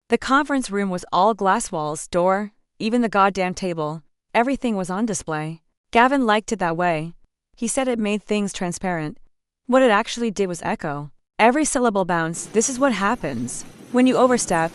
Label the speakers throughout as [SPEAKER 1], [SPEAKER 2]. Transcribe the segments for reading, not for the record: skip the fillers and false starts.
[SPEAKER 1] The conference room was all glass walls, door, even the goddamn table. Everything was on display. Gavin liked it that way. He said it made things transparent. What it actually did was echo. Every syllable bounced. This is what happens when you overstep.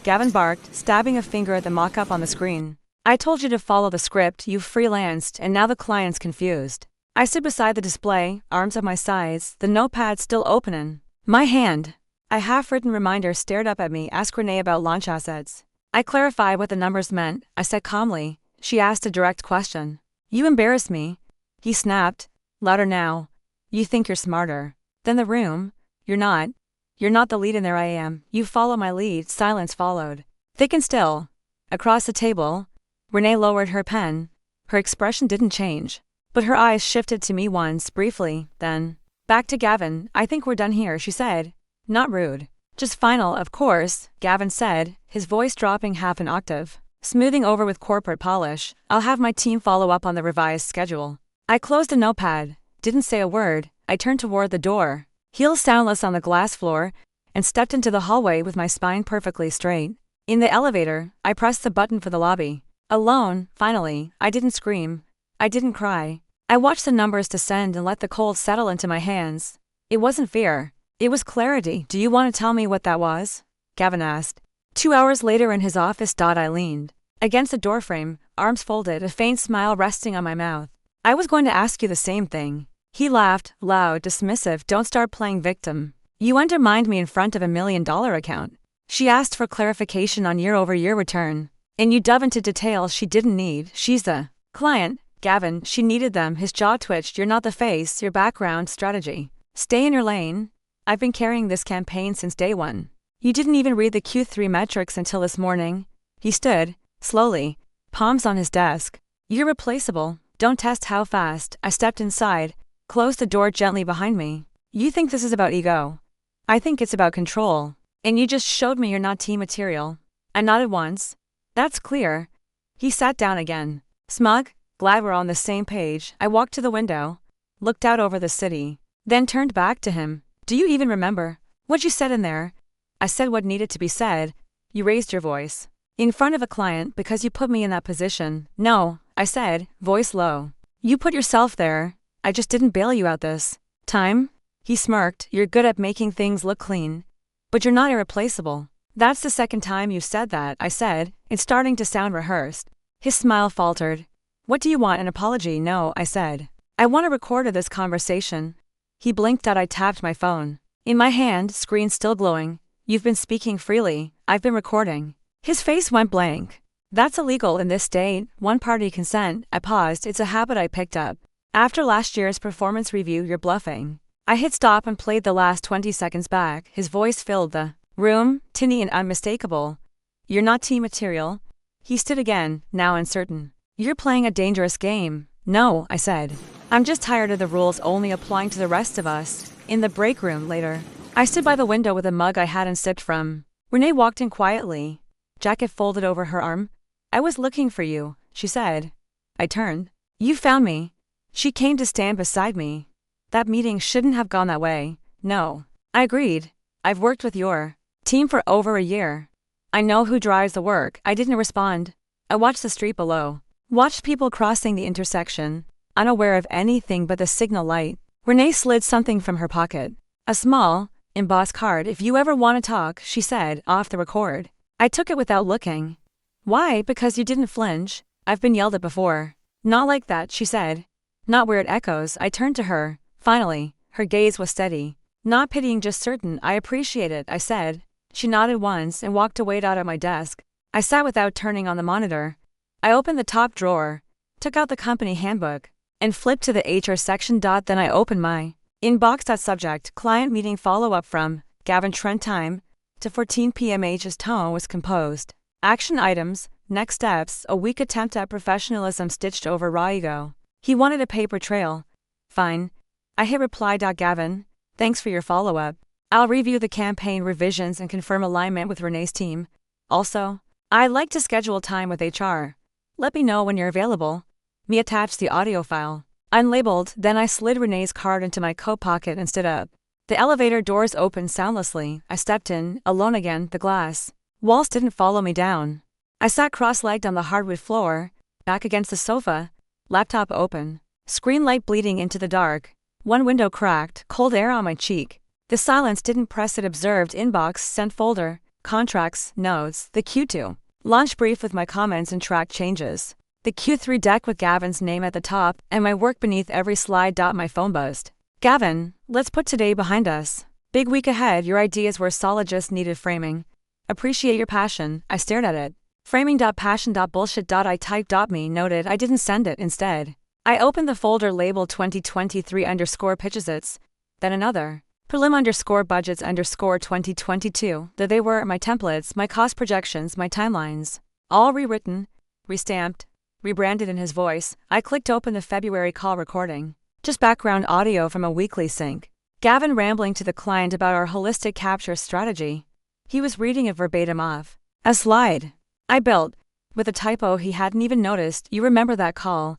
[SPEAKER 1] Gavin barked, stabbing a finger at the mock-up on the screen. I told you to follow the script, you freelanced, and now the client's confused. I stood beside the display, arms at my sides, the notepad still open in my hand. A half-written reminder stared up at me. Ask Renee about launch assets. I clarified what the numbers meant. I said calmly. She asked a direct question. You embarrass me. He snapped. Louder now. You think you're smarter than the room. You're not. You're not the lead in there. I am. You follow my lead. Silence followed. Thick and still. Across the table, Renee lowered her pen. Her expression didn't change, but her eyes shifted to me once, briefly, then back to Gavin. I think we're done here, she said. Not rude. Just final, of course, Gavin said, his voice dropping half an octave, smoothing over with corporate polish. I'll have my team follow up on the revised schedule. I closed a notepad, didn't say a word. I turned toward the door, heels soundless on the glass floor, and stepped into the hallway with my spine perfectly straight. In the elevator, I pressed the button for the lobby. Alone, finally. I didn't scream. I didn't cry. I watched the numbers descend and let the cold settle into my hands. It wasn't fear. It was clarity. Do you want to tell me what that was? Gavin asked. 2 hours later in his office. I leaned against the doorframe, arms folded, a faint smile resting on my mouth. I was going to ask you the same thing. He laughed, loud, dismissive. Don't start playing victim. You undermined me in front of $1 million account. She asked for clarification on year-over-year return. And you dove into details she didn't need. She's the client, Gavin. She needed them. His jaw twitched. You're not the face. Your background, strategy. Stay in your lane. I've been carrying this campaign since day one. You didn't even read the Q3 metrics until this morning. He stood, slowly, palms on his desk. You're replaceable. Don't test how fast. I stepped inside, closed the door gently behind me. You think this is about ego? I think it's about control. And you just showed me you're not team material. I nodded once. That's clear. He sat down again. Smug, glad we're on the same page. I walked to the window, looked out over the city, then turned back to him. Do you even remember what you said in there? I said what needed to be said. You raised your voice. In front of a client because you put me in that position. No, I said, voice low. You put yourself there. I just didn't bail you out this time. He smirked. You're good at making things look clean, but you're not irreplaceable. That's the second time you said that, I said. It's starting to sound rehearsed. His smile faltered. What do you want, an apology? No, I said. I want a record of this conversation. He blinked out. I tapped my phone. In my hand, screen still glowing. You've been speaking freely. I've been recording. His face went blank. That's illegal in this state. One-party consent. I paused. It's a habit I picked up after last year's performance review. You're bluffing. I hit stop and played the last 20 seconds back. His voice filled the room, tinny and unmistakable. You're not team material. He stood again, now uncertain. You're playing a dangerous game. No, I said. I'm just tired of the rules only applying to the rest of us. In the break room later, I stood by the window with a mug I hadn't sipped from. Renee walked in quietly, jacket folded over her arm. I was looking for you, she said. I turned. You found me. She came to stand beside me. That meeting shouldn't have gone that way. No. I agreed. I've worked with your team for over a year. I know who drives the work. I didn't respond. I watched the street below. Watched people crossing the intersection, unaware of anything but the signal light. Renee slid something from her pocket. A small, embossed card. If you ever want to talk, she said, off the record. I took it without looking. Why? Because you didn't flinch. I've been yelled at before. Not like that, she said. Not where it echoes. I turned to her. Finally, her gaze was steady. Not pitying, just certain. I appreciate it, I said. She nodded once and walked away out at my desk. I sat without turning on the monitor. I opened the top drawer, took out the company handbook, and flipped to the HR section. Then I opened my inbox. Subject, client meeting follow-up from Gavin. Trent time to 14 p.m. H's tone was composed. Action items, next steps, a weak attempt at professionalism stitched over raw ego. He wanted a paper trail. Fine. I hit reply. Gavin, thanks for your follow-up. I'll review the campaign revisions and confirm alignment with Renee's team. Also, I'd like to schedule time with HR. Let me know when you're available. Me attached the audio file. Unlabeled, then I slid Renee's card into my coat pocket and stood up. The elevator doors opened soundlessly. I stepped in, alone again, the glass Walls didn't follow me down. I sat cross-legged on the hardwood floor, back against the sofa, laptop open, screen light bleeding into the dark. One window cracked, cold air on my cheek. The silence didn't press it. Observed inbox, sent folder, contracts, notes, the Q2. Launch brief with my comments and track changes. The Q3 deck with Gavin's name at the top and my work beneath every slide. My phone buzzed. Gavin, let's put today behind us. Big week ahead. Your ideas were solid, just needed framing. Appreciate your passion. I stared at it. Framing.passion.bullshit. I typed. Me noted. I didn't send it. Instead, I opened the folder labeled 2023_pitches. Then another. Prelim_budgets_2022. There they were, my templates, my cost projections, my timelines. All rewritten, restamped, rebranded. In his voice, I clicked open the February call recording. Just background audio from a weekly sync. Gavin rambling to the client about our holistic capture strategy. He was reading it verbatim off a slide I built, with a typo he hadn't even noticed. You remember that call?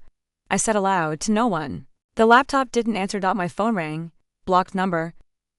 [SPEAKER 1] I said aloud to no one. The laptop didn't answer. My phone rang. Blocked number.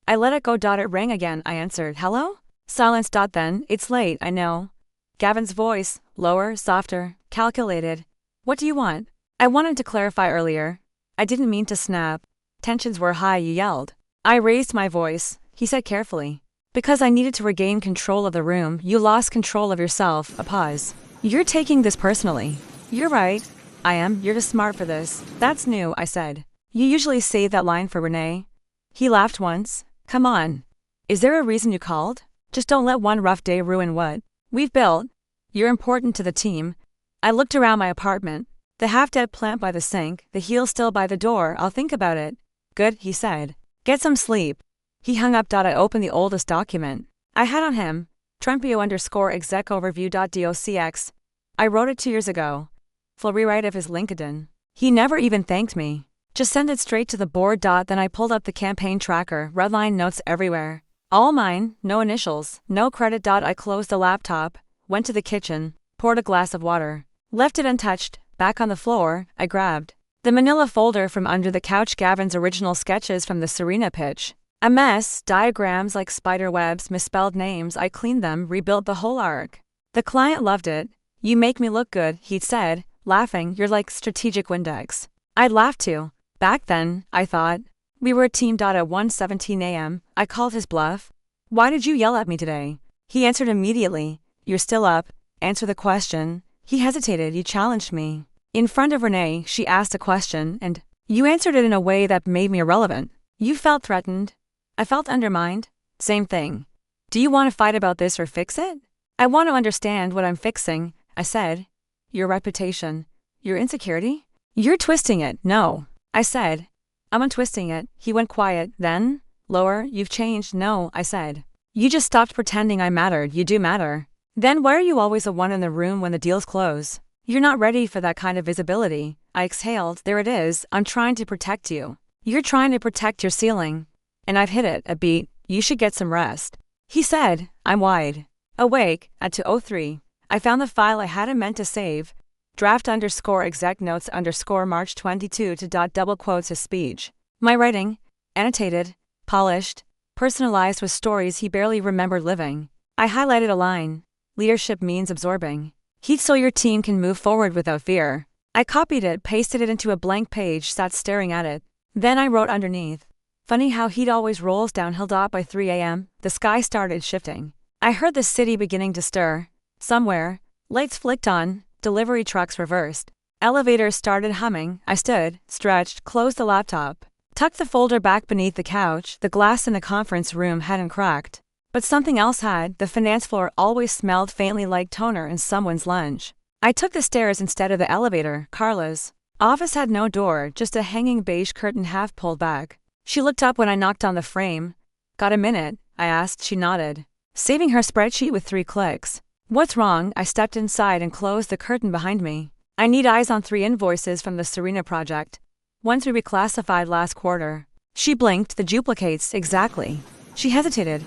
[SPEAKER 1] I let it go. It rang again. I answered. Hello? Silence. Then, it's late, I know. Gavin's voice, lower, softer, calculated. What do you want? I wanted to clarify earlier. I didn't mean to snap. Tensions were high. You yelled. I raised my voice. He said carefully. Because I needed to regain control of the room. You lost control of yourself. A pause. You're taking this personally. You're right. I am. You're too smart for this. That's new, I said. You usually save that line for Renee. He laughed once. Come on. Is there a reason you called? Just don't let one rough day ruin what we've built. You're important to the team. I looked around my apartment. The half-dead plant by the sink, the heel still by the door. I'll think about it. Good, he said. Get some sleep. He hung up. I opened the oldest document I had on him. Trumpio_exec overview.docx. I wrote it 2 years ago. Full rewrite of his LinkedIn. He never even thanked me. Just send it straight to the board. Then I pulled up the campaign tracker. Redline notes everywhere. All mine, no initials, no credit. I closed the laptop, went to the kitchen, poured a glass of water, left it untouched. Back on the floor, I grabbed the manila folder from under the couch. Gavin's original sketches from the Serena pitch. A mess, diagrams like spider webs, misspelled names. I cleaned them, rebuilt the whole arc. The client loved it. You make me look good, he'd said, laughing. You're like strategic Windex. I'd laughed too. Back then, I thought. We were a team. At 1:17 a.m., I called his bluff. Why did you yell at me today? He answered immediately. You're still up. Answer the question. He hesitated. You challenged me. In front of Renee, she asked a question, and you answered it in a way that made me irrelevant. You felt threatened. I felt undermined. Same thing. Do you want to fight about this or fix it? I want to understand what I'm fixing, I said. Your reputation. Your insecurity? You're twisting it. No, I said. I'm untwisting it. He went quiet. Then, lower. You've changed. No, I said. You just stopped pretending I mattered. You do matter. Then why are you always the one in the room when the deals close? You're not ready for that kind of visibility. I exhaled. There it is. I'm trying to protect you. You're trying to protect your ceiling. And I've hit it a beat. You should get some rest. He said. I'm wide awake. At 2:03. I found the file I hadn't meant to save. Draft_exec notes_March 22 to double quotes his speech. My writing, annotated, polished, personalized with stories he barely remembered living. I highlighted a line. Leadership means absorbing. Heat so your team can move forward without fear. I copied it, pasted it into a blank page, sat staring at it. Then I wrote underneath. Funny how heat always rolls downhill. By 3 a.m., the sky started shifting. I heard the city beginning to stir. Somewhere, lights flicked on, delivery trucks reversed. Elevators started humming. I stood, stretched, closed the laptop, tucked the folder back beneath the couch. The glass in the conference room hadn't cracked. But something else had. The finance floor always smelled faintly like toner in someone's lunch. I took the stairs instead of the elevator. Carla's office had no door, just a hanging beige curtain half pulled back. She looked up when I knocked on the frame. Got a minute? I asked. She nodded, saving her spreadsheet with 3 clicks. What's wrong? I stepped inside and closed the curtain behind me. I need eyes on 3 invoices from the Serena project. Ones we reclassified last quarter. She blinked. The duplicates, exactly. She hesitated.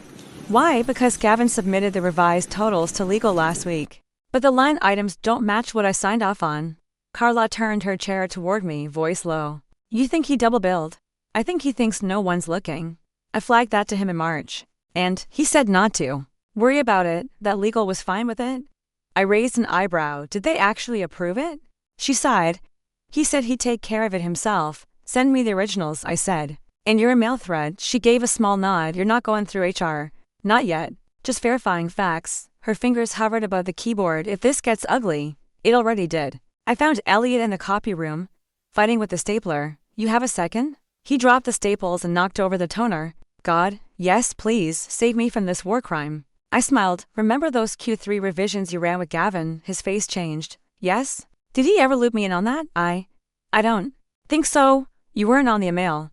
[SPEAKER 1] Why? Because Gavin submitted the revised totals to legal last week. But the line items don't match what I signed off on. Carla turned her chair toward me, voice low. You think he double billed? I think he thinks no one's looking. I flagged that to him in March. And he said not to. Worry about it, that legal was fine with it? I raised an eyebrow. Did they actually approve it? She sighed. He said he'd take care of it himself. Send me the originals, I said. And your email thread. She gave a small nod. You're not going through HR. Not yet. Just verifying facts. Her fingers hovered above the keyboard. If this gets ugly. It already did. I found Elliot in the copy room, fighting with the stapler. You have a second? He dropped the staples and knocked over the toner. God, yes, please, save me from this war crime. I smiled. Remember those Q3 revisions you ran with Gavin? His face changed. Yes? Did he ever loop me in on that? I don't think so. You weren't on the email.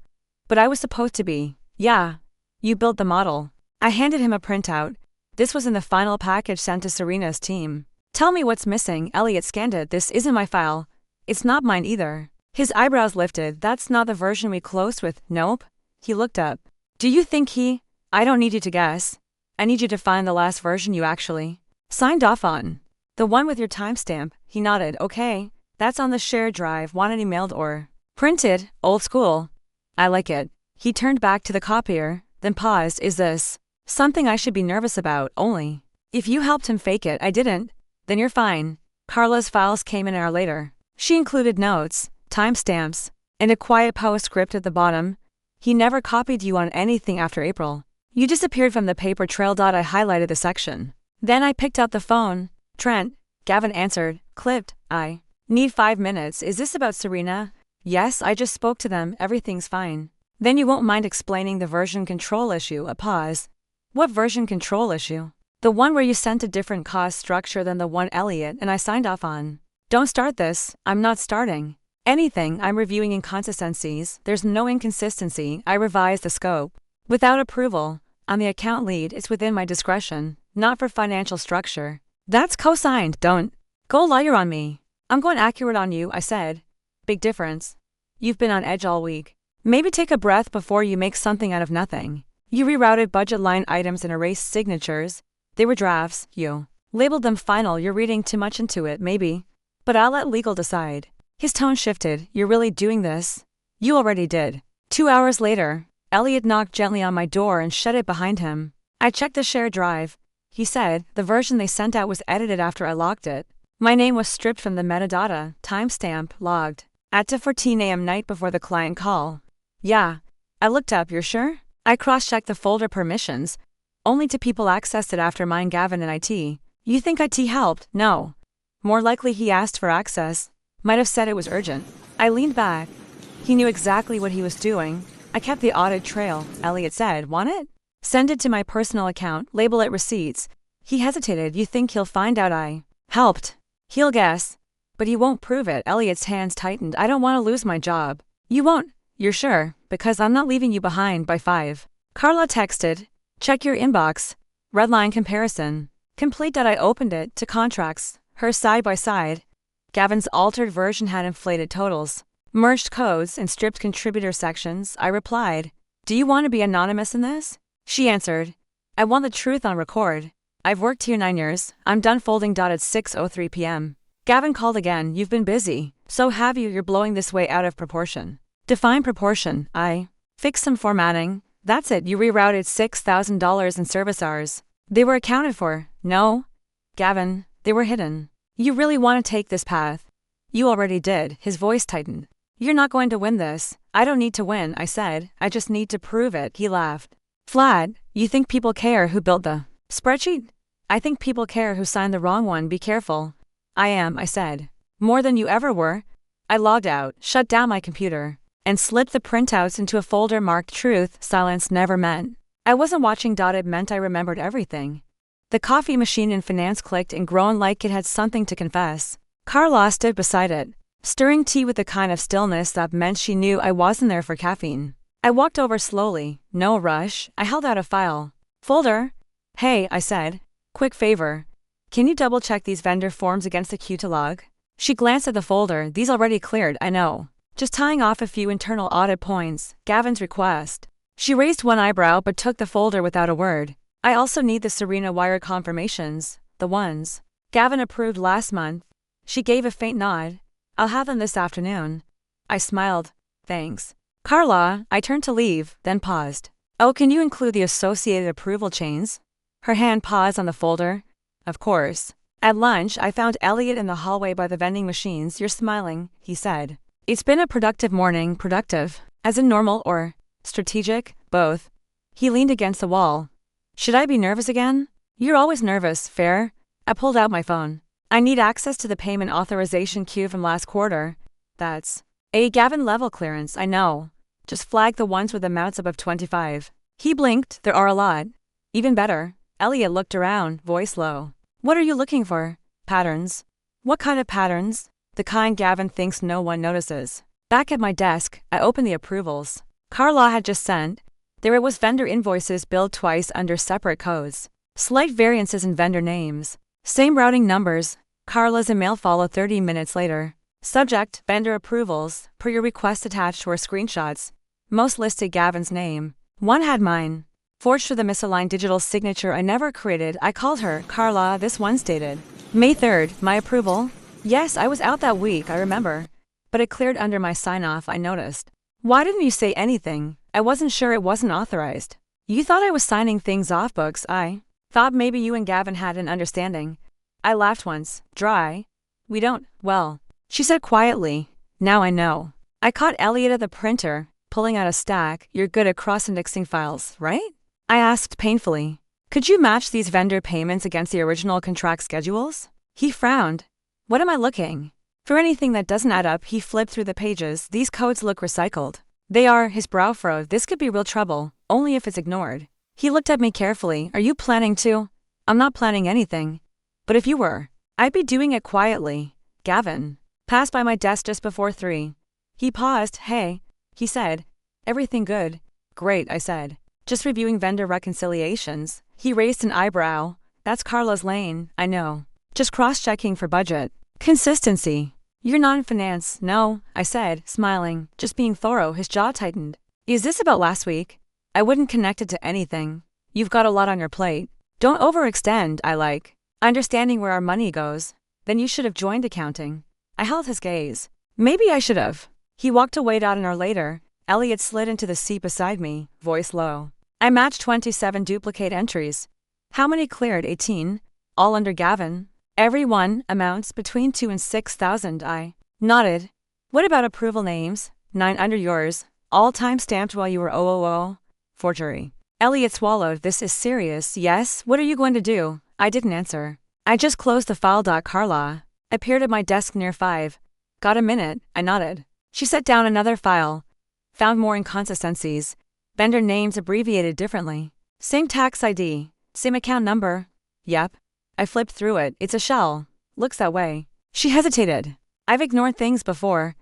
[SPEAKER 1] But I was supposed to be. Yeah. You built the model. I handed him a printout. This was in the final package sent to Serena's team. Tell me what's missing. Elliot scanned it. This isn't my file. It's not mine either. His eyebrows lifted. That's not the version we closed with. Nope. He looked up. Do you think he? I don't need you to guess. I need you to find the last version you actually signed off on. The one with your timestamp. He nodded. Okay. That's on the shared drive. Want it emailed or printed? Old school. I like it. He turned back to the copier, then paused. Is this something I should be nervous about? Only if you helped him fake it. I didn't. Then you're fine. Carla's files came an hour later. She included notes, timestamps, and a quiet postscript at the bottom. He never copied you on anything after April. You disappeared from the paper trail. I highlighted the section. Then I picked up the phone. Trent, Gavin answered, clipped. I need 5 minutes. Is this about Serena? Yes, I just spoke to them. Everything's fine. Then you won't mind explaining the version control issue. A pause. What version control issue? The one where you sent a different cost structure than the one Elliot and I signed off on. Don't start this. I'm not starting anything. I'm reviewing inconsistencies. There's no inconsistency. I revised the scope. Without approval. I'm the account lead. It's within my discretion. Not for financial structure. That's co-signed. Don't go lawyer on me. I'm going accurate on you, I said. Big difference. You've been on edge all week. Maybe take a breath before you make something out of nothing. You rerouted budget line items and erased signatures. They were drafts. You labeled them final. You're reading too much into it, maybe. But I'll let legal decide. His tone shifted. You're really doing this? You already did. 2 hours later, Elliot knocked gently on my door and shut it behind him. I checked the shared drive. He said, the version they sent out was edited after I locked it. My name was stripped from the metadata, timestamp, logged. At 2:14 a.m. night before the client call. Yeah. I looked up. You're sure? I cross-checked the folder permissions. Only 2 people accessed it after mine, Gavin and IT. You think IT helped? No. More likely he asked for access. Might have said it was urgent. I leaned back. He knew exactly what he was doing. I kept the audit trail, Elliot said. Want it? Send it to my personal account, label it receipts. He hesitated. You think he'll find out I helped? He'll guess. But he won't prove it. Elliot's hands tightened. I don't want to lose my job. You won't? You're sure? Because I'm not leaving you behind by 5. Carla texted. Check your inbox. Redline comparison. Complete. I opened it to contracts. Her side by side. Gavin's altered version had inflated totals, merged codes, and stripped contributor sections. I replied. Do you want to be anonymous in this? She answered. I want the truth on record. I've worked here 9 years. I'm done folding. At 6:03 p.m. Gavin called again. You've been busy. So have you. You're blowing this way out of proportion. Define proportion. I fixed some formatting. That's it. You rerouted $6,000 in service hours. They were accounted for. No. Gavin, they were hidden. You really want to take this path? You already did. His voice tightened. You're not going to win this. I don't need to win, I said. I just need to prove it. He laughed. Flat. You think people care who built the spreadsheet? I think people care who signed the wrong one. Be careful. I am, I said. More than you ever were. I logged out, shut down my computer, and slipped the printouts into a folder marked truth. Silence never meant I wasn't watching. It meant I remembered everything. The coffee machine in finance clicked and groaned like it had something to confess. Carla stood beside it, stirring tea with the kind of stillness that meant she knew I wasn't there for caffeine. I walked over slowly, no rush. I held out a file. Folder? Hey, I said. Quick favor. Can you double-check these vendor forms against the queue to log? She glanced at the folder. These already cleared, I know. Just tying off a few internal audit points. Gavin's request. She raised one eyebrow but took the folder without a word. I also need the Serena wire confirmations, the ones Gavin approved last month. She gave a faint nod. I'll have them this afternoon. I smiled. Thanks. Carla, I turned to leave, then paused. Oh, can you include the associated approval chains? Her hand paused on the folder. Of course. At lunch, I found Elliot in the hallway by the vending machines. You're smiling, he said. It's been a productive morning. Productive? As in normal or strategic? Both. He leaned against the wall. Should I be nervous again? You're always nervous, fair? I pulled out my phone. I need access to the payment authorization queue from last quarter. That's a Gavin level clearance, I know. Just flag the ones with amounts above 25. He blinked. There are a lot. Even better. Elliot looked around, voice low. What are you looking for? Patterns. What kind of patterns? The kind Gavin thinks no one notices. Back at my desk, I opened the approvals. Carla had just sent. There it was, vendor invoices billed twice under separate codes. Slight variances in vendor names. Same routing numbers. Carla's email followed 30 minutes later. Subject, vendor approvals, per your request attached were screenshots. Most listed Gavin's name. One had mine. Forged for the misaligned digital signature I never created. I called her Carla. This one stated, May 3rd, my approval? Yes, I was out that week, I remember. But it cleared under my sign-off, I noticed. Why didn't you say anything? I wasn't sure it wasn't authorized. You thought I was signing things off books. I thought maybe you and Gavin had an understanding. I laughed once. Dry. We don't, well, she said quietly. Now I know. I caught Elliot at the printer, pulling out a stack. You're good at cross-indexing files, right? I asked painfully. Could you match these vendor payments against the original contract schedules? He frowned. What am I looking for? Anything that doesn't add up. He flipped through the pages. These codes look recycled. They are. His brow furrowed. This could be real trouble, only if it's ignored. He looked at me carefully. Are you planning to? I'm not planning anything. But if you were, I'd be doing it quietly. Gavin passed by my desk just before 3. He paused. Hey, he said. Everything good? Great, I said. Just reviewing vendor reconciliations. He raised an eyebrow. That's Carla's lane, I know. Just cross-checking for budget. Consistency. You're not in finance. No, I said, smiling. Just being thorough. His jaw tightened. Is this about last week? I wouldn't connect it to anything. You've got a lot on your plate. Don't overextend, I like. Understanding where our money goes. Then you should have joined accounting. I held his gaze. Maybe I should have. He walked away. An hour later, Elliot slid into the seat beside me, voice low. I matched 27 duplicate entries. How many cleared? 18. All under Gavin. Every one amounts between 2 and 6,000. I nodded. What about approval names? 9 under yours. All time-stamped while you were OOO. Forgery. Elliot swallowed. This is serious. Yes, what are you going to do? I didn't answer. I just closed the file. Carla appeared at my desk near 5. Got a minute? I nodded. She set down another file. Found more inconsistencies. Vendor names abbreviated differently. Same tax ID. Same account number. Yep. I flipped through it. It's a shell. Looks that way. She hesitated. I've ignored things before.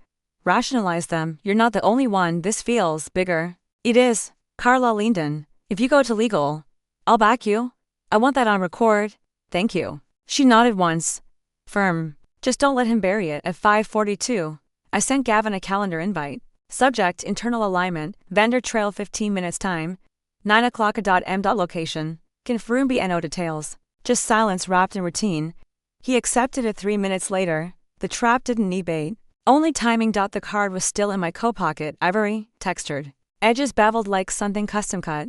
[SPEAKER 1] Rationalized them. You're not the only one. This feels bigger. It is. Carla leaned in. If you go to legal, I'll back you. I want that on record. Thank you. She nodded once. Firm. Just don't let him bury it. At 5:42, I sent Gavin a calendar invite. Subject, internal alignment, vendor trail 15 minutes time, 9 o'clock .m. Location, confirm BNO details. Just silence wrapped in routine. He accepted it 3 minutes later. The trap didn't need bait. Only timing. The card was still in my coat pocket. Ivory, textured. Edges beveled like something custom cut.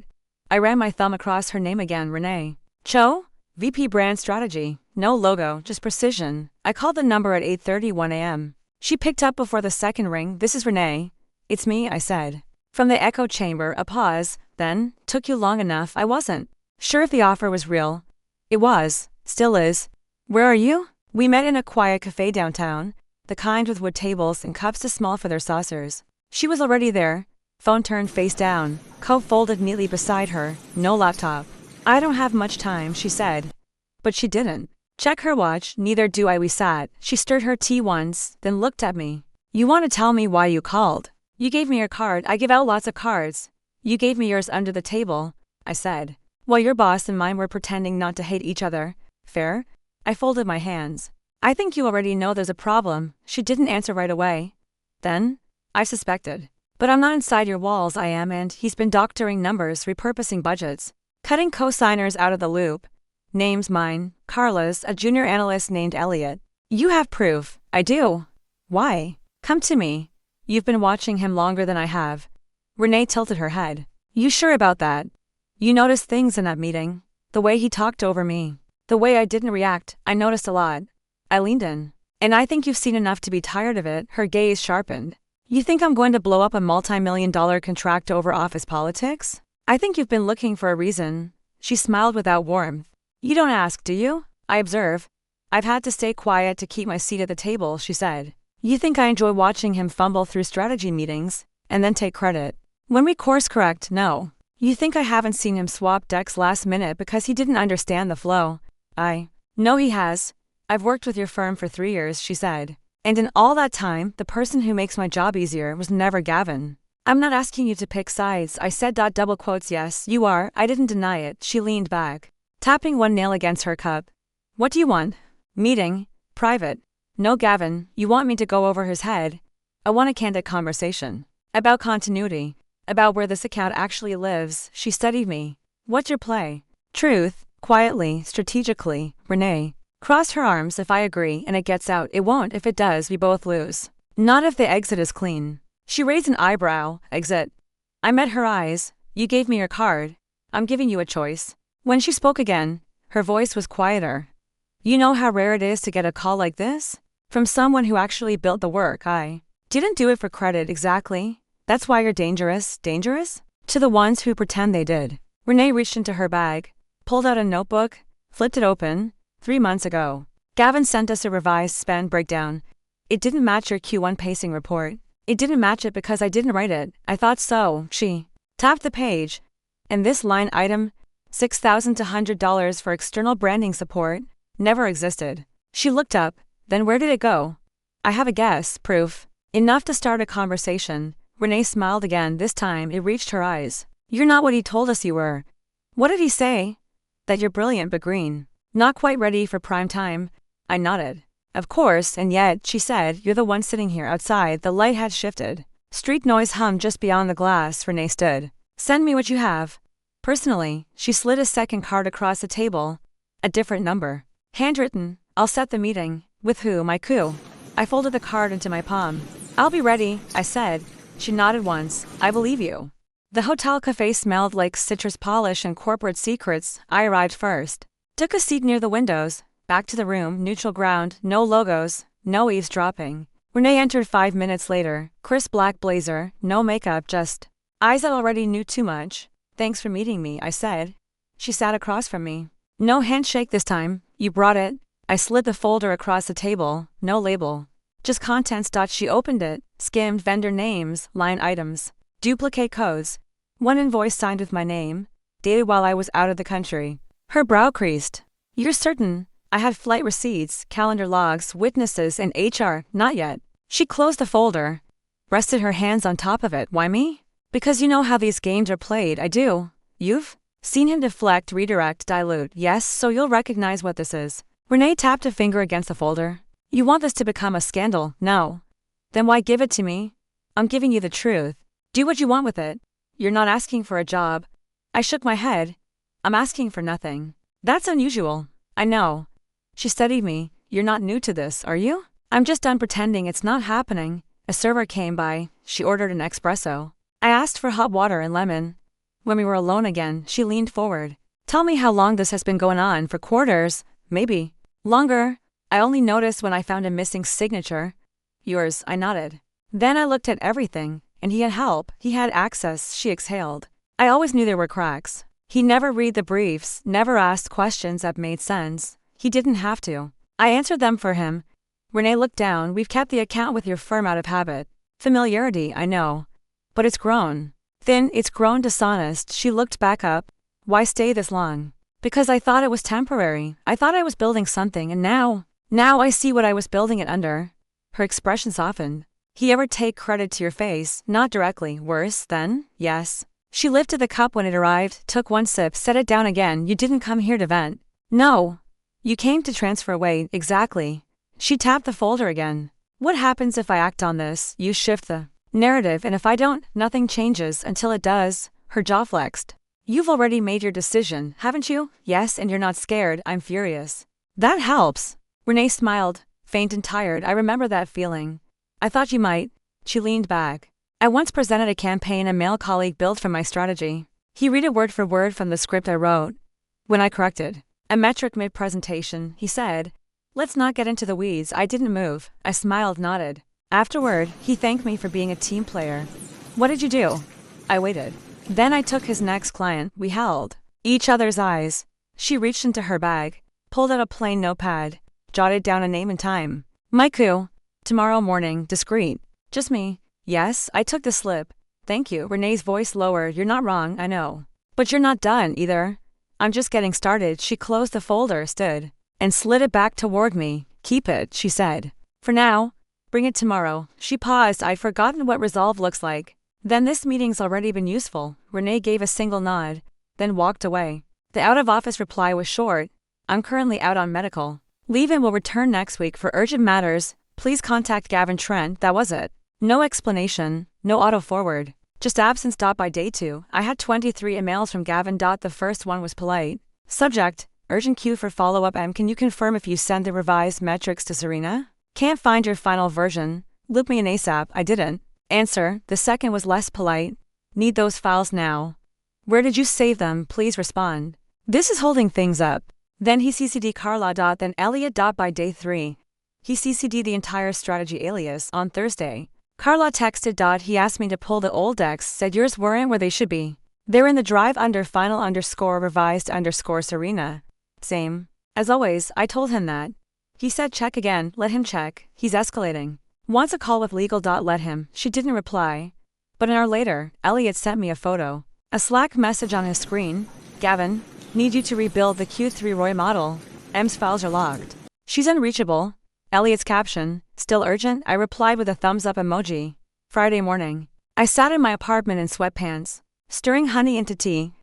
[SPEAKER 1] I ran my thumb across her name again. Renee Cho? VP Brand Strategy. No logo, just precision. I called the number at 8:31 a.m. She picked up before the second ring. This is Renee. It's me, I said. From the echo chamber, a pause. Then, took you long enough. I wasn't sure if the offer was real. It was. Still is. Where are you? We met in a quiet cafe downtown. The kind with wood tables and cups too small for their saucers. She was already there. Phone turned face down. Coat folded neatly beside her. No laptop. I don't have much time, she said. But she didn't check her watch. Neither do I. We sat. She stirred her tea once, then looked at me. You want to tell me why you called? You gave me your card. I give out lots of cards. You gave me yours under the table, I said. While your boss and mine were pretending not to hate each other. Fair? I folded my hands. I think you already know there's a problem. She didn't answer right away. Then, I suspected. But I'm not inside your walls. I am, and he's been doctoring numbers, repurposing budgets, cutting co-signers out of the loop. Names mine, Carla's, a junior analyst named Elliot. You have proof. I do. Why? Come to me. You've been watching him longer than I have. Renee tilted her head. You sure about that? You noticed things in that meeting? The way he talked over me. The way I didn't react, I noticed a lot. I leaned in. And I think you've seen enough to be tired of it, her gaze sharpened. You think I'm going to blow up a multi-million-dollar contract over office politics? I think you've been looking for a reason. She smiled without warmth. You don't ask, do you? I observe. I've had to stay quiet to keep my seat at the table, she said. You think I enjoy watching him fumble through strategy meetings, and then take credit? When we course correct, no. You think I haven't seen him swap decks last minute because he didn't understand the flow? No, he has. I've worked with your firm for 3 years, she said. And in all that time, the person who makes my job easier was never Gavin. I'm not asking you to pick sides, I said. Double quotes, yes, you are. I didn't deny it. She leaned back, tapping one nail against her cup. What do you want? Meeting? Private? No, Gavin, you want me to go over his head? I want a candid conversation. About continuity. About where this account actually lives. She studied me. What's your play? Truth. Quietly, strategically, Renee. Cross her arms. If I agree and it gets out, it won't. If it does, we both lose. Not if the exit is clean. She raised an eyebrow. Exit. I met her eyes. You gave me your card. I'm giving you a choice. When she spoke again, her voice was quieter. You know how rare it is to get a call like this? From someone who actually built the work. I didn't do it for credit, exactly. That's why you're dangerous. Dangerous? To the ones who pretend they did. Renee reached into her bag, pulled out a notebook, flipped it open. 3 months ago, Gavin sent us a revised spend breakdown. It didn't match your Q1 pacing report. It didn't match it because I didn't write it. I thought so. She tapped the page. And this line item, $6,000 to $100 for external branding support, never existed. She looked up. Then where did it go? I have a guess. Proof. Enough to start a conversation. Renee smiled again. This time it reached her eyes. You're not what he told us you were. What did he say? That you're brilliant but green. Not quite ready for prime time. I nodded. Of course, and yet, she said, you're the one sitting here outside. The light had shifted. Street noise hummed just beyond the glass. Renee stood. Send me what you have. Personally, she slid a second card across the table. A different number. Handwritten. I'll set the meeting. With who? My coup. I folded the card into my palm. I'll be ready, I said. She nodded once. I believe you. The hotel cafe smelled like citrus polish and corporate secrets. I arrived first. Took a seat near the windows. Back to the room, neutral ground, no logos, no eavesdropping. Renee entered 5 minutes later, crisp black blazer, no makeup, just eyes that already knew too much. Thanks for meeting me, I said. She sat across from me. No handshake this time. You brought it. I slid the folder across the table, no label. Just contents. She opened it, skimmed vendor names, line items, duplicate codes. One invoice signed with my name, dated while I was out of the country. Her brow creased. You're certain? I had flight receipts, calendar logs, witnesses, and HR. Not yet. She closed the folder, rested her hands on top of it. Why me? Because you know how these games are played. I do. You've seen him deflect, redirect, dilute. Yes, so you'll recognize what this is. Renee tapped a finger against the folder. You want this to become a scandal? No. Then why give it to me? I'm giving you the truth. Do what you want with it. You're not asking for a job. I shook my head. I'm asking for nothing. That's unusual. I know. She studied me. You're not new to this, are you? I'm just done pretending it's not happening. A server came by. She ordered an espresso. I asked for hot water and lemon. When we were alone again, she leaned forward. Tell me how long this has been going on. For quarters, maybe. Longer. I only noticed when I found a missing signature. Yours, I nodded. Then I looked at everything, and he had help. He had access. She exhaled. I always knew there were cracks. He never read the briefs, never asked questions that made sense. He didn't have to. I answered them for him. Renee looked down. We've kept the account with your firm out of habit. Familiarity, I know. But it's grown. Thin, it's grown dishonest. She looked back up. Why stay this long? Because I thought it was temporary. I thought I was building something, and now I see what I was building it under. Her expression softened. He ever take credit to your face? Not directly. Worse, then? Yes. She lifted the cup when it arrived, took one sip, set it down again. You didn't come here to vent. No. You came to transfer weight. Exactly. She tapped the folder again. What happens if I act on this? You shift the narrative, and if I don't, nothing changes until it does. Her jaw flexed. You've already made your decision, haven't you? Yes, and you're not scared. I'm furious. That helps. Renee smiled, faint and tired. I remember that feeling. I thought you might. She leaned back. I once presented a campaign a male colleague built from my strategy. He read it word for word from the script I wrote. When I corrected a metric mid-presentation, he said, "Let's not get into the weeds." I didn't move. I smiled, nodded. Afterward, he thanked me for being a team player. "What did you do?" I waited. Then I took his next client. We held each other's eyes. She reached into her bag, pulled out a plain notepad, jotted down a name and time. Maiku. Tomorrow morning, discreet. Just me. Yes, I took the slip. Thank you. Renee's voice lowered. You're not wrong, I know. But you're not done, either. I'm just getting started. She closed the folder, stood, and slid it back toward me. Keep it, she said. For now. Bring it tomorrow. She paused. I'd forgotten what resolve looks like. Then this meeting's already been useful. Renee gave a single nod, then walked away. The out-of-office reply was short. I'm currently out on medical leave and will return next week for urgent matters. Please contact Gavin Trent. That was it. No explanation, no auto-forward. Just absence. By day 2, I had 23 emails from Gavin. The first one was polite. Subject, urgent queue for follow-up. Can you confirm if you send the revised metrics to Serena? Can't find your final version. Loop me in ASAP. I didn't. Answer, the second was less polite. Need those files now. Where did you save them? Please respond. This is holding things up. Then he CC'd Carla. Then Elliot. By day 3. He CC'd the entire strategy alias on Thursday. Carla texted. He asked me to pull the old decks, said yours weren't where they should be. They're in the drive under final _ revised _ Serena. Same. As always, I told him that. He said check again. Let him check. He's escalating. Wants a call with legal. Let him. She didn't reply. But an hour later, Elliot sent me a photo. A Slack message on his screen. Gavin, need you to rebuild the Q3 Roy model. M's files are locked. She's unreachable. Elliot's caption, still urgent. I replied with a thumbs up emoji. Friday morning. I sat in my apartment in sweatpants, stirring honey into tea,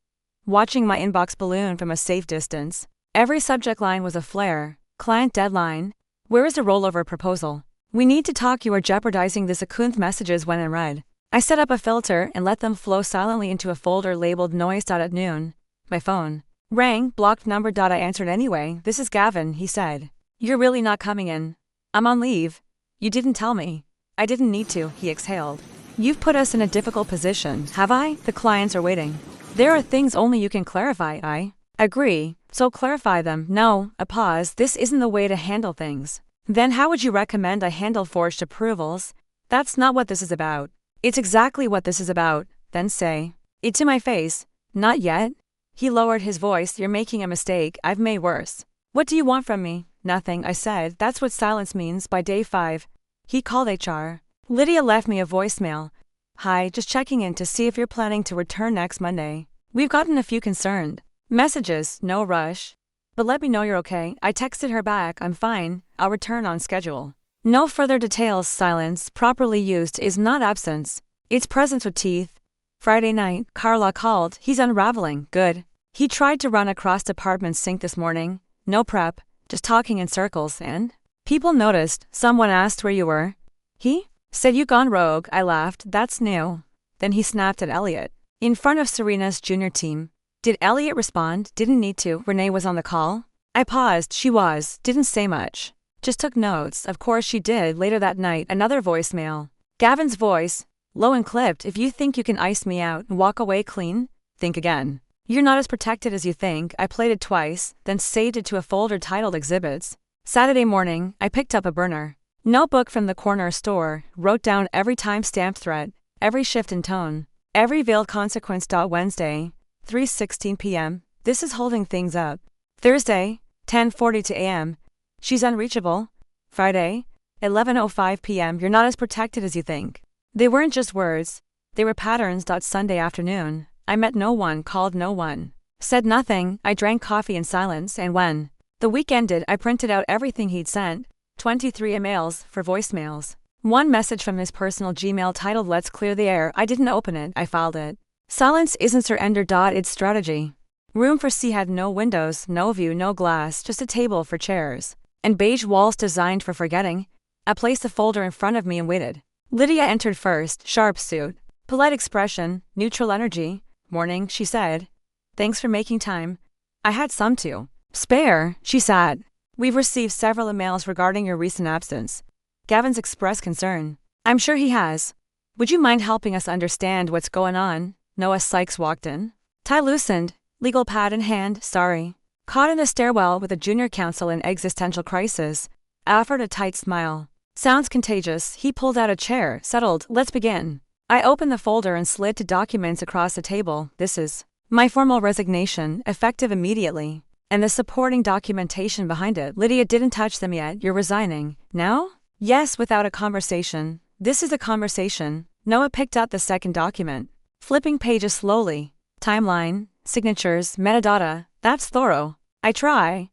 [SPEAKER 1] watching my inbox balloon from a safe distance. Every subject line was a flare. Client deadline. Where is the rollover proposal? We need to talk. You are jeopardizing this. Akunth messages went unread. I set up a filter and let them flow silently into a folder labeled noise. At noon, my phone rang, blocked number. I answered anyway. This is Gavin, he said. You're really not coming in? I'm on leave. You didn't tell me. I didn't need to, he exhaled. You've put us in a difficult position, have I? The clients are waiting. There are things only you can clarify. I agree, so clarify them. No, a pause. This isn't the way to handle things. Then how would you recommend I handle forged approvals? That's not what this is about. It's exactly what this is about. Then say it to my face. Not yet. He lowered his voice. You're making a mistake. I've made worse. What do you want from me? Nothing, I said. That's what silence means. By day 5, he called HR. Lydia left me a voicemail. Hi, just checking in to see if you're planning to return next Monday. We've gotten a few concerned messages. No rush. But let me know you're okay. I texted her back. I'm fine. I'll return on schedule. No further details. Silence, properly used, is not absence. It's presence with teeth. Friday night, Carla called. He's unraveling. Good. He tried to run across department sink this morning. No prep, just talking in circles, and people noticed. Someone asked where you were. He said you gone rogue. I laughed. That's new. Then he snapped at Elliot. In front of Serena's junior team. Did Elliot respond? Didn't need to. Renee was on the call. I paused. She was. Didn't say much. Just took notes. Of course she did. Later that night, another voicemail. Gavin's voice, low and clipped. If you think you can ice me out and walk away clean, think again. You're not as protected as you think. I played it twice, then saved it to a folder titled Exhibits. Saturday morning, I picked up a burner notebook from the corner store, wrote down every time-stamped threat, every shift in tone, every veiled consequence. Wednesday, 3:16 p.m. This is holding things up. Thursday, 10:42 a.m. She's unreachable. Friday, 11:05 p.m. You're not as protected as you think. They weren't just words. They were patterns. Sunday afternoon. I met no one, called no one, said nothing. I drank coffee in silence, and when the week ended, I printed out everything he'd sent. 23 emails for voicemails. One message from his personal Gmail titled Let's Clear the Air. I didn't open it. I filed it. Silence isn't surrender. It's strategy. Room for C had no windows, no view, no glass, just a table for chairs, and beige walls designed for forgetting. I placed the folder in front of me and waited. Lydia entered first, sharp suit, polite expression, neutral energy. Morning, she said. Thanks for making time. I had some to spare, she said. We've received several emails regarding your recent absence. Gavin's expressed concern. I'm sure he has. Would you mind helping us understand what's going on? Noah Sykes walked in. Tie loosened. Legal pad in hand, sorry. Caught in the stairwell with a junior counsel in existential crisis. I offered a tight smile. Sounds contagious. He pulled out a chair, settled, let's begin. I opened the folder and slid to documents across the table. This is my formal resignation, effective immediately. And the supporting documentation behind it. Lydia didn't touch them yet. You're resigning. Now? Yes, without a conversation. This is a conversation. Noah picked up the second document. Flipping pages slowly. Timeline, signatures, metadata. That's thorough. I try.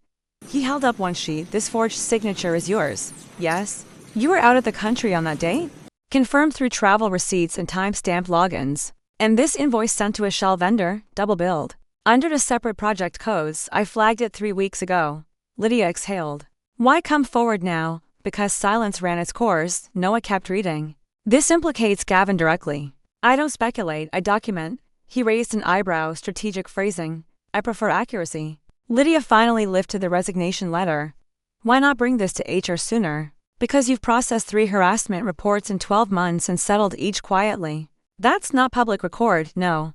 [SPEAKER 1] He held up one sheet. This forged signature is yours. Yes? You were out of the country on that date? Confirmed through travel receipts and timestamp logins. And this invoice sent to a shell vendor, double billed. Under the separate project codes, I flagged it 3 weeks ago. Lydia exhaled. Why come forward now? Because silence ran its course. Noah kept reading. This implicates Gavin directly. I don't speculate, I document. He raised an eyebrow, strategic phrasing. I prefer accuracy. Lydia finally lifted the resignation letter. Why not bring this to HR sooner? Because you've processed 3 harassment reports in 12 months and settled each quietly. That's not public record, no.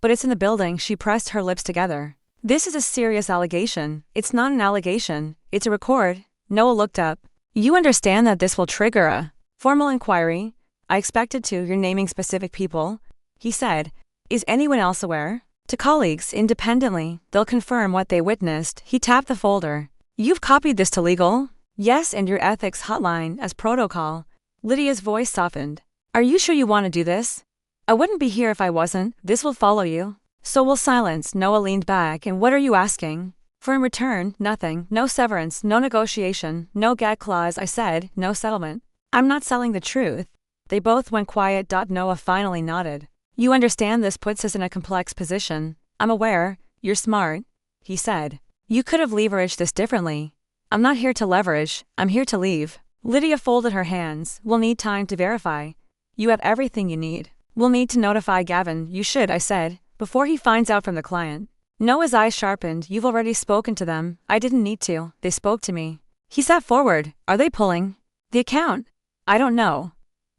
[SPEAKER 1] But it's in the building. She pressed her lips together. This is a serious allegation. It's not an allegation, it's a record. Noah looked up. You understand that this will trigger a formal inquiry? I expected to. You're naming specific people. He said. Is anyone else aware? To colleagues, independently, they'll confirm what they witnessed. He tapped the folder. You've copied this to legal? Yes, and your ethics hotline as protocol. Lydia's voice softened. Are you sure you want to do this? I wouldn't be here if I wasn't. This will follow you. So will silence. Noah leaned back. And what are you asking? For in return, nothing. No severance, no negotiation, no gag clause. I said, no settlement. I'm not selling the truth. They both went quiet. Noah finally nodded. You understand this puts us in a complex position. I'm aware. You're smart. He said. You could have leveraged this differently. I'm not here to leverage. I'm here to leave. Lydia folded her hands. We'll need time to verify. You have everything you need. We'll need to notify Gavin. You should, I said, before he finds out from the client. Noah's eyes sharpened. You've already spoken to them. I didn't need to. They spoke to me. He sat forward. Are they pulling the account? I don't know.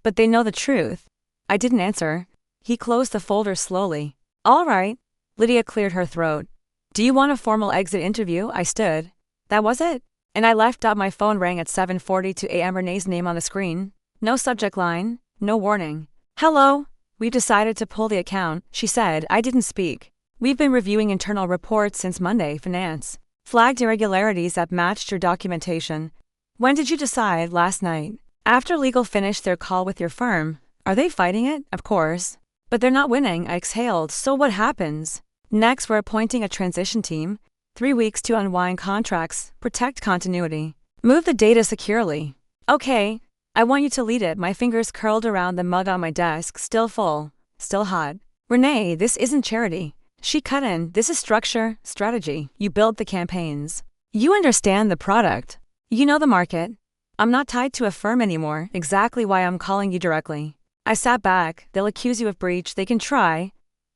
[SPEAKER 1] But they know the truth. I didn't answer. He closed the folder slowly. All right. Lydia cleared her throat. Do you want a formal exit interview? I stood. That was it? And I left. My phone rang at 7:42 a.m. Renee's name on the screen. No subject line. No warning. Hello? We've decided to pull the account, she said. I didn't speak. We've been reviewing internal reports since Monday. Finance flagged irregularities that matched your documentation. When did you decide? Last night. After legal finished their call with your firm. Are they fighting it? Of course. But they're not winning. I exhaled. So what happens? Next, we're appointing a transition team. 3 weeks to unwind contracts, protect continuity, move the data securely. Okay. I want you to lead it. My fingers curled around the mug on my desk, still full, still hot. Renee, this isn't charity. She cut in. This is structure, strategy. You build the campaigns. You understand the product. You know the market. I'm not tied to a firm anymore. Exactly why I'm calling you directly. I sat back. They'll accuse you of breach. They can try.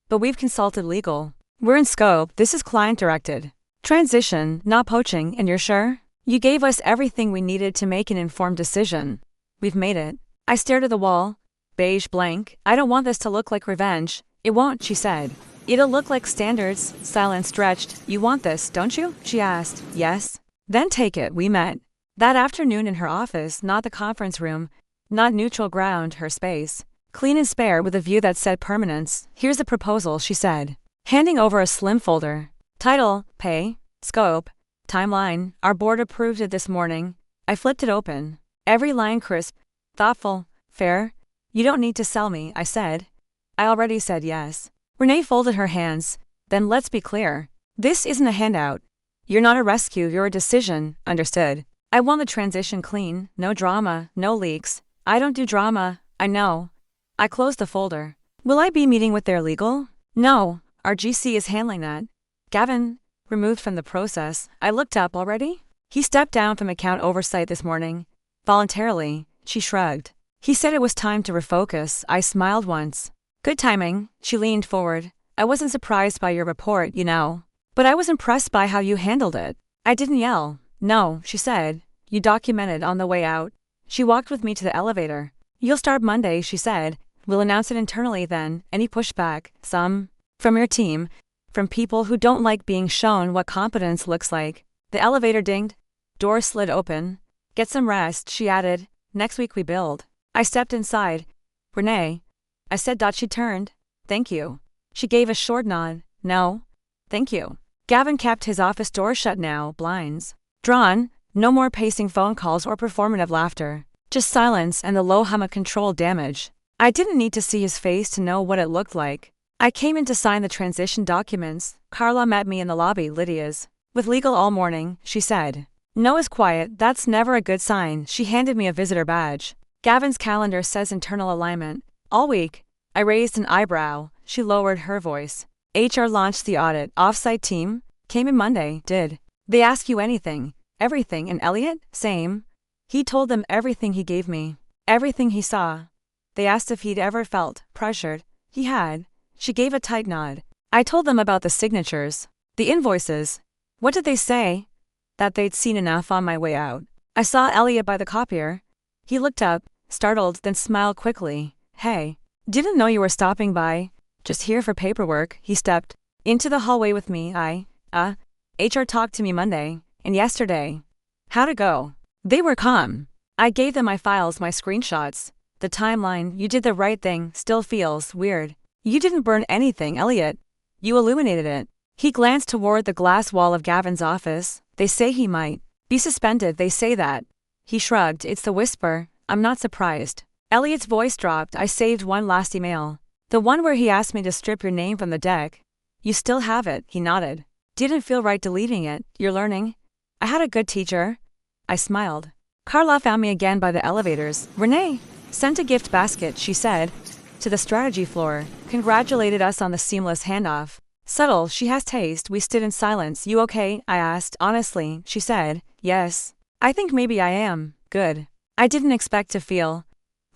[SPEAKER 1] But we've consulted legal. We're in scope. This is client-directed. Transition, not poaching. And you're sure? You gave us everything we needed to make an informed decision. We've made it. I stared at the wall. Beige blank. I don't want this to look like revenge. It won't, she said. It'll look like standards. Silence stretched. You want this, don't you? She asked. Yes. Then take it. We met that afternoon in her office, not the conference room, not neutral ground, her space. Clean and spare with a view that said permanence. Here's the proposal, she said, handing over a slim folder. Title, pay, scope, timeline. Our board approved it this morning. I flipped it open. Every line crisp, thoughtful, fair. You don't need to sell me, I said. I already said yes. Renee folded her hands. Then let's be clear. This isn't a handout. You're not a rescue, you're a decision, understood. I want the transition clean, no drama, no leaks. I don't do drama, I know. I closed the folder. Will I be meeting with their legal? No, our GC is handling that. Gavin, removed from the process. I looked up already. He stepped down from account oversight this morning. Voluntarily, she shrugged. He said it was time to refocus. I smiled once. Good timing. She leaned forward. I wasn't surprised by your report, you know. But I was impressed by how you handled it. I didn't yell. No, she said. You documented on the way out. She walked with me to the elevator. You'll start Monday, she said. We'll announce it internally then. Any pushback? Some? From your team? from people who don't like being shown what competence looks like. The elevator dinged. Door slid open. Get some rest, she added. Next week we build. I stepped inside. Renee. I said. She turned. Thank you. She gave a short nod. No. Thank you. Gavin kept his office door shut now, blinds drawn, no more pacing phone calls or performative laughter. Just silence and the low hum of controlled damage. I didn't need to see his face to know what it looked like. I came in to sign the transition documents. Carla met me in the lobby. Lydia's with legal all morning, she said. Noah's quiet. That's never a good sign. She handed me a visitor badge. Gavin's calendar says internal alignment. All week. I raised an eyebrow. She lowered her voice. HR launched the audit. Off-site team came in Monday. Did they ask you anything? Everything. And Elliot? Same. He told them everything he gave me. Everything he saw. They asked if he'd ever felt pressured. He had. She gave a tight nod. I told them about the signatures. The invoices. What did they say? That they'd seen enough on my way out. I saw Elliot by the copier. He looked up, startled, then smiled quickly. Hey. Didn't know you were stopping by. Just here for paperwork. He stepped into the hallway with me. HR talked to me Monday and yesterday. How'd it go? They were calm. I gave them my files, my screenshots. The timeline. You did the right thing. Still feels weird. You didn't burn anything, Elliot. You illuminated it. He glanced toward the glass wall of Gavin's office. They say he might be suspended. They say that. He shrugged. It's the whisper. I'm not surprised. Elliot's voice dropped. I saved one last email. The one where he asked me to strip your name from the deck. You still have it. He nodded. Didn't feel right deleting it. You're learning. I had a good teacher. I smiled. Carla found me again by the elevators. Renee sent a gift basket, she said, to the strategy floor. Congratulated us on the seamless handoff. Subtle, she has taste. We stood in silence. You okay? I asked. Honestly, she said. Yes. I think maybe I am. Good. I didn't expect to feel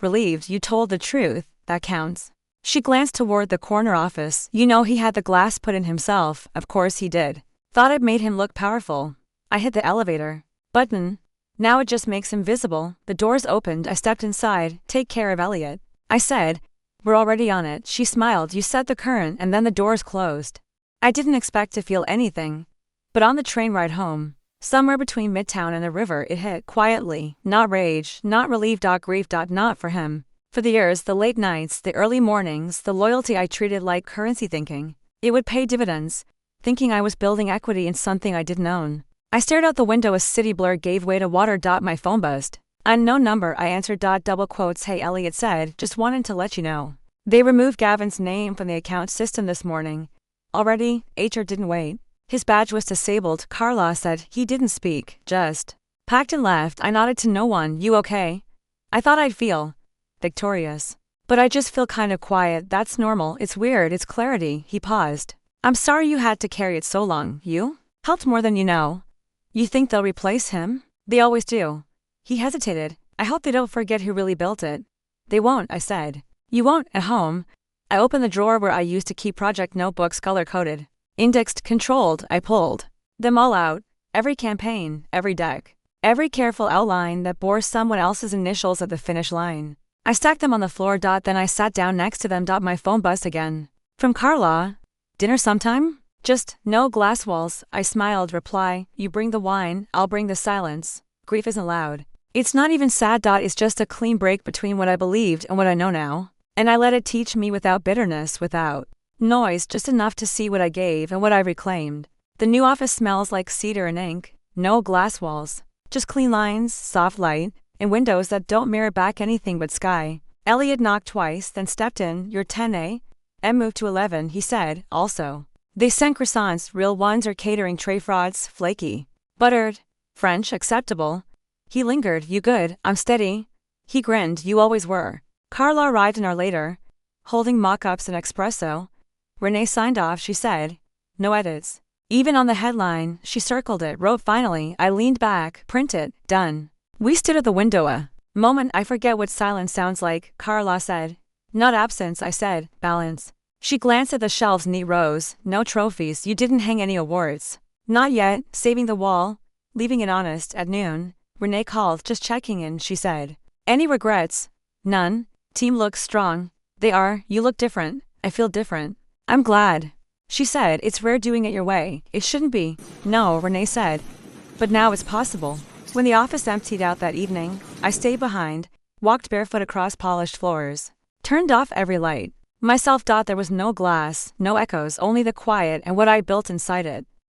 [SPEAKER 1] relieved. You told the truth. That counts. She glanced toward the corner office. You know he had the glass put in himself. Of course he did. Thought it made him look powerful. I hit the elevator button. Now it just makes him visible. The doors opened. I stepped inside. Take care of Elliot. I said. We're already on it. She smiled. You set the current and then the doors closed. I didn't expect to feel anything. But on the train ride home, somewhere between Midtown and the river, it hit quietly. Not rage, not relief. Grief. Not for him. For the years, the late nights, the early mornings, the loyalty I treated like currency, thinking it would pay dividends, thinking I was building equity in something I didn't own. I stared out the window as city blur gave way to water. My phone buzzed. Unknown number, I answered. Double quotes. Hey, Elliot said, just wanted to let you know. They removed Gavin's name from the account system this morning. Already, HR didn't wait. His badge was disabled. Carla said. He didn't speak, just packed and left. I nodded to no one. You okay? I thought I'd feel victorious. But I just feel kind of quiet. That's normal. It's weird. It's clarity. He paused. I'm sorry you had to carry it so long. You helped more than you know. You think they'll replace him? They always do. He hesitated. I hope they don't forget who really built it. They won't, I said. You won't. At home. I opened the drawer where I used to keep project notebooks, color-coded, indexed, controlled. I pulled them all out. Every campaign, every deck, every careful outline that bore someone else's initials at the finish line. I stacked them on the floor. Then I sat down next to them. My phone buzzed again. From Carla. Dinner sometime? Just no glass walls. I smiled. Reply. You bring the wine, I'll bring the silence. Grief isn't loud. It's not even sad. It's just a clean break between what I believed and what I know now. And I let it teach me without bitterness, without noise, just enough to see what I gave and what I reclaimed. The new office smells like cedar and ink. No glass walls. Just clean lines, soft light, and windows that don't mirror back anything but sky. Elliot knocked twice, then stepped in. You're 10A? M moved to 11, he said, also. They sent croissants, real ones or catering tray frauds, flaky. Buttered. French, acceptable. He lingered. You good? I'm steady. He grinned. You always were. Carla arrived an hour later, holding mock-ups and espresso. Renee signed off, she said. No edits. Even on the headline, she circled it, wrote finally. I leaned back, print it, done. We stood at the window a moment. I forget what silence sounds like, Carla said. Not absence, I said. Balance. She glanced at the shelves, neat rows. No trophies. You didn't hang any awards. Not yet. Saving the wall. Leaving it honest. At noon, Renee called. Just checking in, she said. Any regrets? None. Team looks strong. They are. You look different. I feel different. I'm glad. She said, "It's rare doing it your way. It shouldn't be." "No," Renee said. "But now it's possible." When the office emptied out that evening, I stayed behind, walked barefoot across polished floors, turned off every light. My self-doubt there was no glass, no echoes, only the quiet and what I built inside it.